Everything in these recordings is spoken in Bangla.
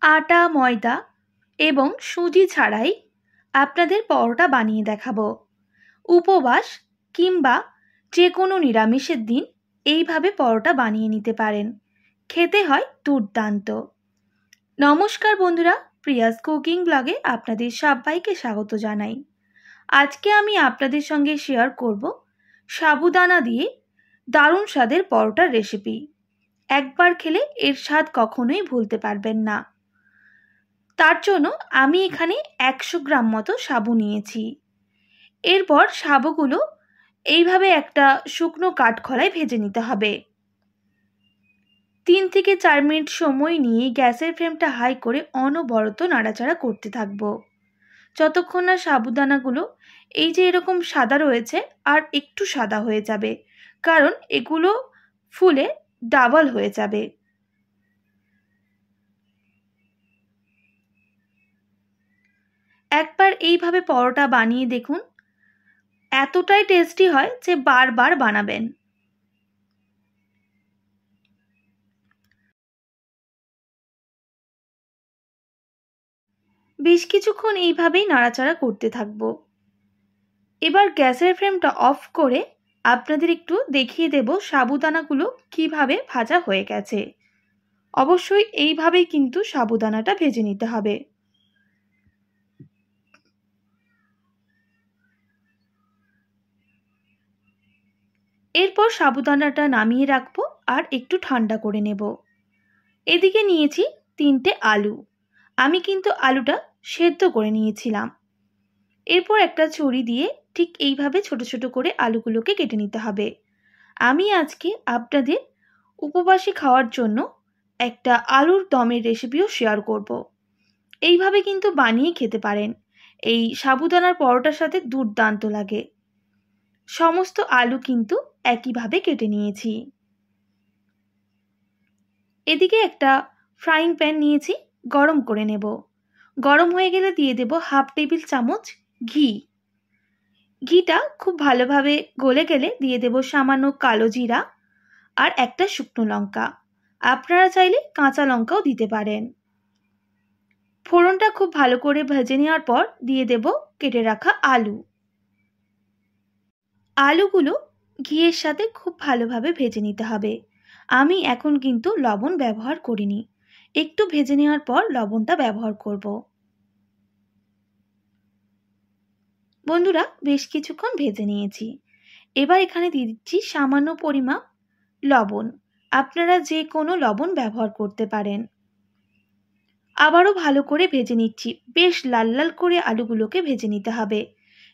আটা, ময়দা এবং সুজি ছাড়াই আপনাদের পরোটা বানিয়ে দেখাবো। উপবাস কিংবা যে কোনো নিরামিষের দিন এইভাবে পরোটা বানিয়ে নিতে পারেন। খেতে হয় দুর্দান্ত। নমস্কার বন্ধুরা, প্রিয়াস কুকিং ব্লগে আপনাদের সবাইকে স্বাগত জানাই। আজকে আমি আপনাদের সঙ্গে শেয়ার করব সাবুদানা দিয়ে দারুণ স্বাদের পরোটার রেসিপি। একবার খেলে এর স্বাদ কখনোই ভুলতে পারবেন না। তার জন্য আমি এখানে 100 গ্রাম মতো সাবু নিয়েছি। এরপর সাবুগুলো এইভাবে একটা শুকনো কাঠখোলায় ভেজে নিতে হবে। 3 থেকে 4 মিনিট সময় নিয়ে গ্যাসের ফ্লেমটা হাই করে অনবরত নাড়াচাড়া করতে থাকবো, যতক্ষণ না সাবুদানাগুলো এই যে এরকম সাদা রয়েছে আর একটু সাদা হয়ে যাবে, কারণ এগুলো ফুলে ডাবল হয়ে যাবে। একবার এইভাবে পরোটা বানিয়ে দেখুন, এতটাই টেস্টি হয় যে বারবার বানাবেন। বেশ কিছুক্ষণ এইভাবেই নাড়াচাড়া করতে থাকবো। এবার গ্যাসের ফ্লেমটা অফ করে আপনাদের একটু দেখিয়ে দেব সাবুদানাগুলো কিভাবে ভাজা হয়ে গেছে। অবশ্যই এইভাবেই কিন্তু সাবুদানাটা ভেজে নিতে হবে। এরপর সাবুদানাটা নামিয়ে রাখবো আর একটু ঠান্ডা করে নেব। এদিকে নিয়েছি 3টে আলু। আমি কিন্তু আলুটা সেদ্ধ করে নিয়েছিলাম। এরপর একটা ছুরি দিয়ে ঠিক এইভাবে ছোট ছোট করে আলুগুলোকে কেটে নিতে হবে। আমি আজকে আপনাদের উপবাসে খাওয়ার জন্য একটা আলুর দমের রেসিপিও শেয়ার করব। এইভাবে কিন্তু বানিয়ে খেতে পারেন। এই সাবুদানার পরোটার সাথে দুর্দান্ত লাগে। সমস্ত আলু কিন্তু একইভাবে কেটে নিয়েছি। এদিকে একটা ফ্রাইং প্যান নিয়েছি, গরম করে নেব। গরম হয়ে গেলে দিয়ে দেব 1/2 টেবিল চামচ ঘি। ঘিটা খুব ভালোভাবে গলে গেলে দিয়ে দেব সামান্য কালো জিরা আর একটা শুকনো লঙ্কা। আপনারা চাইলে কাঁচা লঙ্কাও দিতে পারেন। ফোড়নটা খুব ভালো করে ভেজে নেওয়ার পর দিয়ে দেব কেটে রাখা আলু। আলুগুলো ঘিয়ের সাথে খুব ভালোভাবে ভেজে নিতে হবে। আমি এখন কিন্তু লবণ ব্যবহার করিনি, একটু ভেজে নেওয়ার পর লবণটা ব্যবহার করব। বন্ধুরা, বেশ কিছুক্ষণ ভেজে নিয়েছি। এবার এখানে দিয়ে দিচ্ছি সামান্য পরিমাপ লবণ। আপনারা যে কোনো লবণ ব্যবহার করতে পারেন। আবারও ভালো করে ভেজে নিচ্ছি। বেশ লাল লাল করে আলুগুলোকে ভেজে নিতে হবে।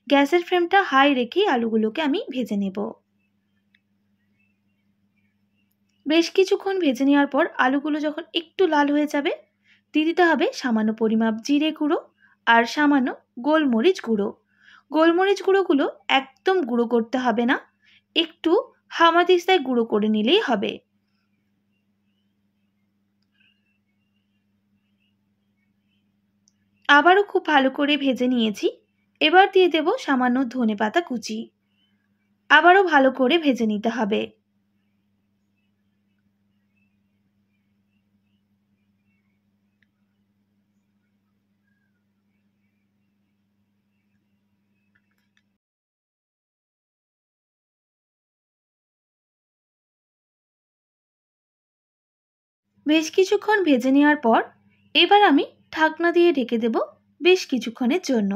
গ্যাসের ফ্লেমটা হাই রেখেই আলুগুলোকে আমি ভেজে নেব। বেশ কিছুক্ষণ ভেজে নেওয়ার পর আলুগুলো যখন একটু লাল হয়ে যাবে, দিয়ে দিতে হবে সামান্য পরিমাপ জিরে গুঁড়ো আর সামান্য গোলমরিচ গুঁড়ো। গোলমরিচ গুঁড়োগুলো একদম গুঁড়ো করতে হবে না, একটু হামাদিস্তায় গুঁড়ো করে নিলেই হবে। আবারও খুব ভালো করে ভেজে নিয়েছি। এবার দিয়ে দেব সামান্য ধনেপাতা কুচি। আবারও ভালো করে ভেজে নিতে হবে। বেশ কিছুক্ষণ ভেজে নেওয়ার পর এবার আমি ঢাকনা দিয়ে ঢেকে দেব বেশ কিছুক্ষণের জন্য।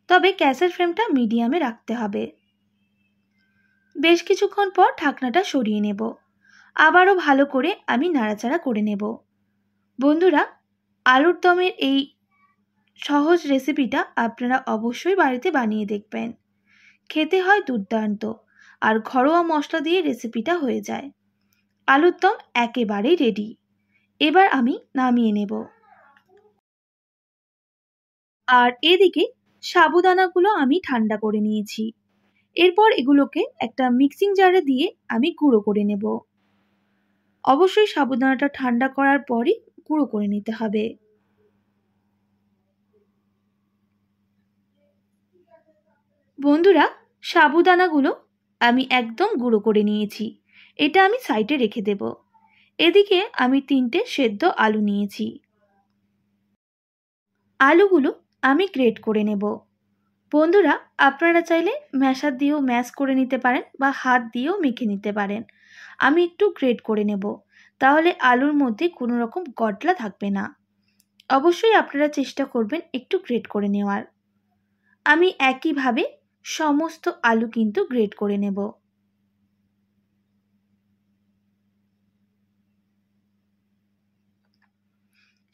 তবে গ্যাসের ফ্লেমটা মিডিয়ামে রাখতে হবে। বেশ কিছুক্ষণ পর ঢাকনাটা সরিয়ে নেব। আবারও ভালো করে আমি নাড়াচাড়া করে নেব। বন্ধুরা, আলুর দমের এই সহজ রেসিপিটা আপনারা অবশ্যই বাড়িতে বানিয়ে দেখবেন। খেতে হয় দুর্দান্ত, আর ঘরোয়া মশলা দিয়ে রেসিপিটা হয়ে যায়। আলুর দম একেবারেই রেডি। এবার আমি নামিয়ে নেব। আর এদিকে সাবুদানাগুলো আমি ঠান্ডা করে নিয়েছি। এরপর এগুলোকে একটা মিক্সিং জারে দিয়ে আমি গুঁড়ো করে নেব। অবশ্যই সাবুদানাটা ঠান্ডা করার পরই গুঁড়ো করে নিতে হবে। বন্ধুরা, সাবুদানাগুলো আমি একদম গুঁড়ো করে নিয়েছি। এটা আমি সাইডে রেখে দেব। এদিকে আমি 3টে সেদ্ধ আলু নিয়েছি। আলুগুলো আমি গ্রেট করে নেব। বন্ধুরা, আপনারা চাইলে ম্যাশার দিয়েও ম্যাশ করে নিতে পারেন বা হাত দিয়েও মেখে নিতে পারেন। আমি একটু গ্রেট করে নেব, তাহলে আলুর মধ্যে কোনো রকম গটলা থাকবে না। অবশ্যই আপনারা চেষ্টা করবেন একটু গ্রেট করে নেওয়ার। আমি একইভাবে সমস্ত আলু কিন্তু গ্রেট করে নেব।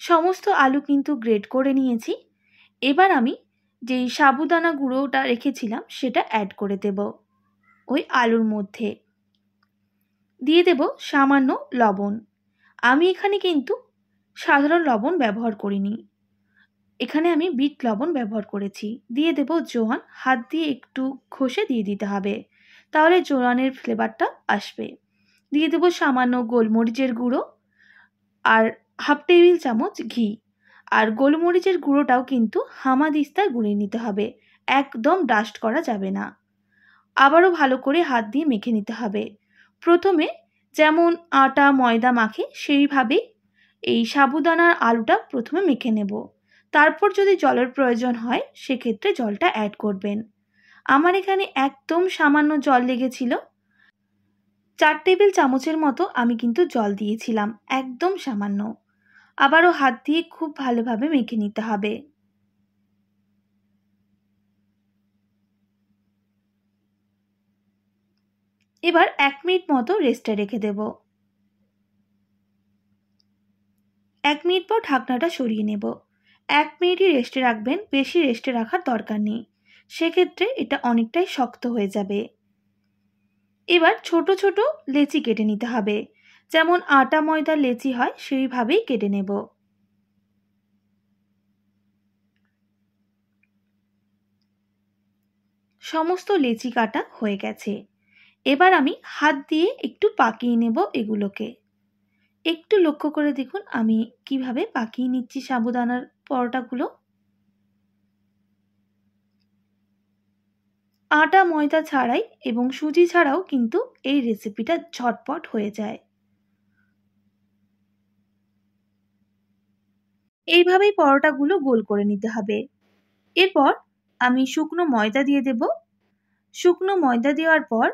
সমস্ত আলু কিন্তু গ্রেট করে নিয়েছি। এবার আমি যেই সাবুদানা গুঁড়োটা রেখেছিলাম সেটা অ্যাড করে দেব ওই আলুর মধ্যে। দিয়ে দেব সামান্য লবণ। আমি এখানে কিন্তু সাধারণ লবণ ব্যবহার করিনি, এখানে আমি বিট লবণ ব্যবহার করেছি। দিয়ে দেব জোয়ান, হাত দিয়ে একটু ঘষে দিয়ে দিতে হবে, তাহলে জোয়ানের ফ্লেভারটা আসবে। দিয়ে দেব সামান্য গোলমরিচের গুঁড়ো আর হাফ টেবিল চামচ ঘি। আর গোলমরিচের গুঁড়োটাও কিন্তু হামাদিস্তায় গুঁড়িয়ে নিতে হবে, একদম ডাস্ট করা যাবে না। আবারও ভালো করে হাত দিয়ে মেখে নিতে হবে। প্রথমে যেমন আটা ময়দা মাখে সেইভাবেই এই সাবুদানার আলুটা প্রথমে মেখে নেব। তারপর যদি জলের প্রয়োজন হয় সেক্ষেত্রে জলটা অ্যাড করবেন। আমার এখানে একদম সামান্য জল লেগেছিল, 4 টেবিল চামচের মতো আমি কিন্তু জল দিয়েছিলাম, একদম সামান্য। আবারও হাত দিয়ে খুব ভালোভাবে মেখে নিতে হবে। এবার 1 মিনিট মতো রেস্টে রেখে দেব। 1 মিনিট পর ঢাকনাটা সরিয়ে নেব। 1 মিনিটই রেস্টে রাখবেন, বেশি রেস্টে রাখার দরকার নেই, সেক্ষেত্রে এটা অনেকটাই শক্ত হয়ে যাবে। এবার ছোট ছোট লেচি কেটে নিতে হবে, যেমন আটা ময়দার লেচি হয় সেইভাবেই কেটে নেব। সমস্ত লেচি কাটা হয়ে গেছে। এবার আমি হাত দিয়ে একটু পাকিয়ে নেব এগুলোকে। একটু লক্ষ্য করে দেখুন আমি কিভাবে পাকিয়ে নিচ্ছি সাবুদানার পরোটাগুলো। আটা ময়দা ছাড়াই এবং সুজি ছাড়াও কিন্তু এই রেসিপিটা ঝটপট হয়ে যায়। এইভাবেই পরোটাগুলো গোল করে নিতে হবে। এরপর আমি শুকনো ময়দা দিয়ে দেব। শুকনো ময়দা দেওয়ার পর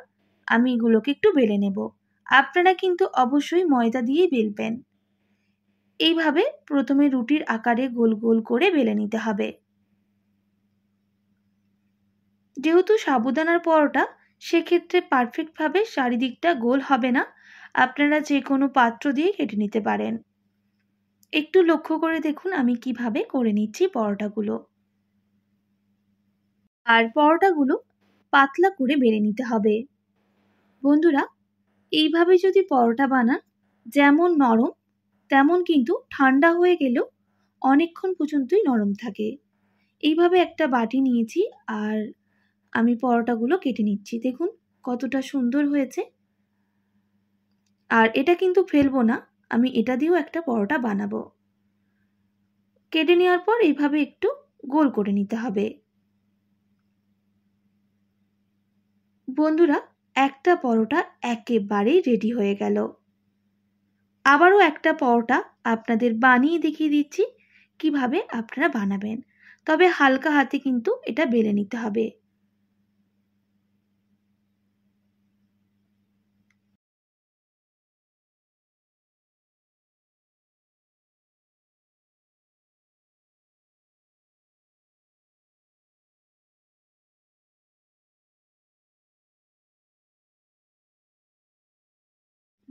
আমি এগুলোকে একটু বেলে নেব। আপনারা কিন্তু অবশ্যই ময়দা দিয়েই বেলবেন। এইভাবে প্রথমে রুটির আকারে গোল গোল করে বেলে নিতে হবে। যেহেতু সাবুদানার পরোটা, সেক্ষেত্রে পারফেক্টভাবে চারিদিকটা গোল হবে না, আপনারা যে কোনো পাত্র দিয়ে কেটে নিতে পারেন। একটু লক্ষ্য করে দেখুন আমি কিভাবে করে নিচ্ছি পরোটাগুলো। আর পরোটাগুলো পাতলা করে বেলে নিতে হবে। বন্ধুরা, এইভাবে যদি পরোটা বানান, যেমন নরম তেমন কিন্তু ঠান্ডা হয়ে গেলেও অনেকক্ষণ পর্যন্তই নরম থাকে। এইভাবে একটা বাটি নিয়েছি আর আমি পরোটাগুলো কেটে নিচ্ছি। দেখুন কতটা সুন্দর হয়েছে। আর এটা কিন্তু ফেলবো না, আমি এটা দিয়েও একটা পরোটা বানাবো। কেটে নেওয়ার পর এইভাবে একটু গোল করে নিতে হবে। বন্ধুরা, একটা পরোটা একেবারেই রেডি হয়ে গেল। আবারও একটা পরোটা আপনাদের বানিয়ে দেখিয়ে দিচ্ছি কিভাবে আপনারা বানাবেন, তবে হালকা হাতে কিন্তু এটা বেলে নিতে হবে।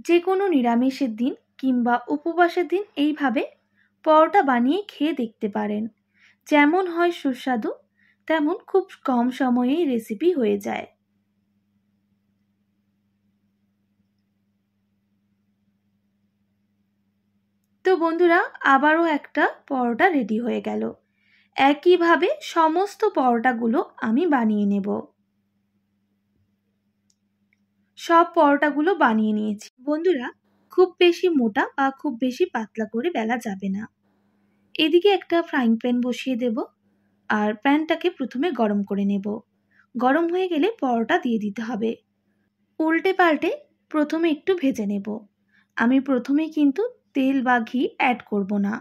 যে কোনো নিরামিষের দিন কিংবা উপবাসের দিন এইভাবে পরোটা বানিয়ে খেয়ে দেখতে পারেন। যেমন হয় সুস্বাদু, তেমন খুব কম সময়েই রেসিপি হয়ে যায়। তো বন্ধুরা, আবারও একটা পরোটা রেডি হয়ে গেল। একইভাবে সমস্ত পরোটাগুলো আমি বানিয়ে নেব। সব পরোটাগুলো বানিয়ে নিয়েছি। বন্ধুরা, খুব বেশি মোটা বা খুব বেশি পাতলা করে বেলা যাবে না। এদিকে একটা ফ্রাইং প্যান বসিয়ে দেব আর প্যানটাকে প্রথমে গরম করে নেব। গরম হয়ে গেলে পরোটা দিয়ে দিতে হবে। উল্টে পাল্টে প্রথমে একটু ভেজে নেব। আমি প্রথমে কিন্তু তেল বা ঘি অ্যাড করব না।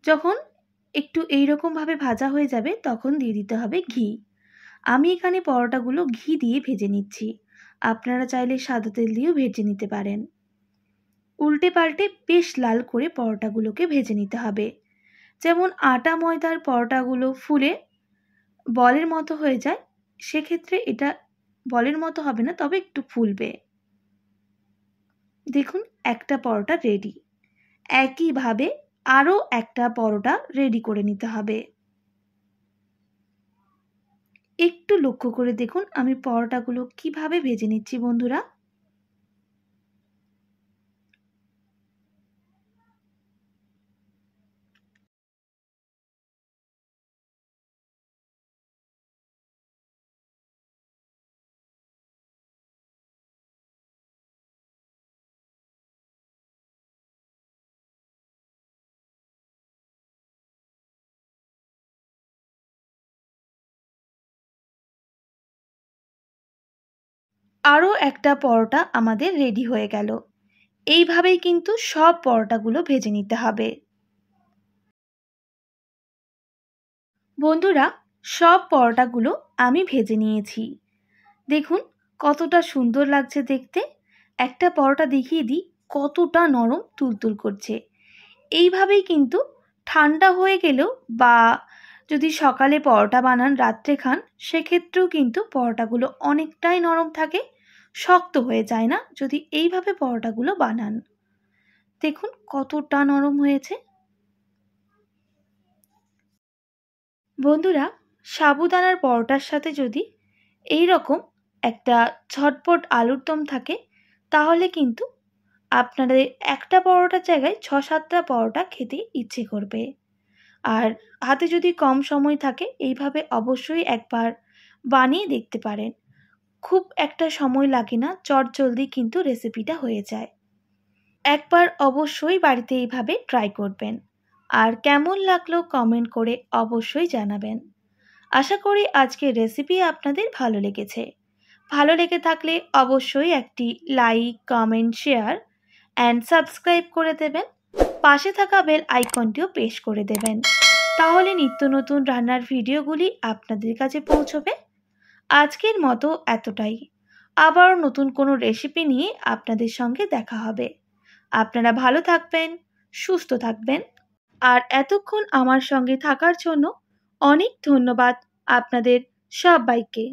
যখন একটু এইরকমভাবে ভাজা হয়ে যাবে তখন দিয়ে দিতে হবে ঘি। আমি এখানে পরোটাগুলো ঘি দিয়ে ভেজে নিচ্ছি, আপনারা চাইলে সাদা তেল দিয়েও ভেজে নিতে পারেন। উল্টে পাল্টে বেশ লাল করে পরোটাগুলোকে ভেজে নিতে হবে। যেমন আটা ময়দার পরোটাগুলো ফুলে বলের মতো হয়ে যায়, সেক্ষেত্রে এটা বলের মতো হবে না, তবে একটু ফুলবে। দেখুন একটা পরোটা রেডি। একইভাবে আরও একটা পরোটা রেডি করে নিতে হবে। একটু লক্ষ্য করে দেখুন আমি পরোটাগুলো কিভাবে ভেজে নিচ্ছি বন্ধুরা। আরও একটা পরোটা আমাদের রেডি হয়ে গেল। এইভাবেই কিন্তু সব পরোটাগুলো ভেজে নিতে হবে। বন্ধুরা, সব পরোটাগুলো আমি ভেজে নিয়েছি। দেখুন কতটা সুন্দর লাগছে দেখতে। একটা পরোটা দেখিয়ে দিই কতটা নরম তুলতুল করছে। এইভাবেই কিন্তু ঠান্ডা হয়ে গেলেও বা যদি সকালে পরোটা বানান রাত্রে খান, সেক্ষেত্রেও কিন্তু পরোটাগুলো অনেকটাই নরম থাকে, শক্ত হয়ে যায় না যদি এইভাবে পরোটাগুলো বানান। দেখুন কতটা নরম হয়েছে। বন্ধুরা, সাবুদানার পরোটার সাথে যদি এই রকম একটা ঝটপট আলুর দম থাকে, তাহলে কিন্তু আপনাদের একটা পরোটার জায়গায় ৬-৭টা পরোটা খেতে ইচ্ছে করবে। আর হাতে যদি কম সময় থাকে এইভাবে অবশ্যই একবার বানিয়ে দেখতে পারেন। খুব একটা সময় লাগে না, চটজলদি কিন্তু রেসিপিটা হয়ে যায়। একবার অবশ্যই বাড়িতে এইভাবে ট্রাই করবেন। আর কেমন লাগলো কমেন্ট করে অবশ্যই জানাবেন। আশা করি আজকের রেসিপি আপনাদের ভালো লেগেছে। ভালো লেগে থাকলে অবশ্যই একটি like, comment, share and subscribe করে দেবেন। পাশে থাকা বেল আইকনটিও প্রেস করে দেবেন। তাহলে নিত্য নতুন রান্নার ভিডিওগুলি আপনাদের কাছে পৌঁছবে। আজকের মতো এতটাই। আবারও নতুন কোনো রেসিপি নিয়ে আপনাদের সঙ্গে দেখা হবে। আপনারা ভালো থাকবেন, সুস্থ থাকবেন। আর এতক্ষণ আমার সঙ্গে থাকার জন্য অনেক ধন্যবাদ আপনাদের সবাইকে।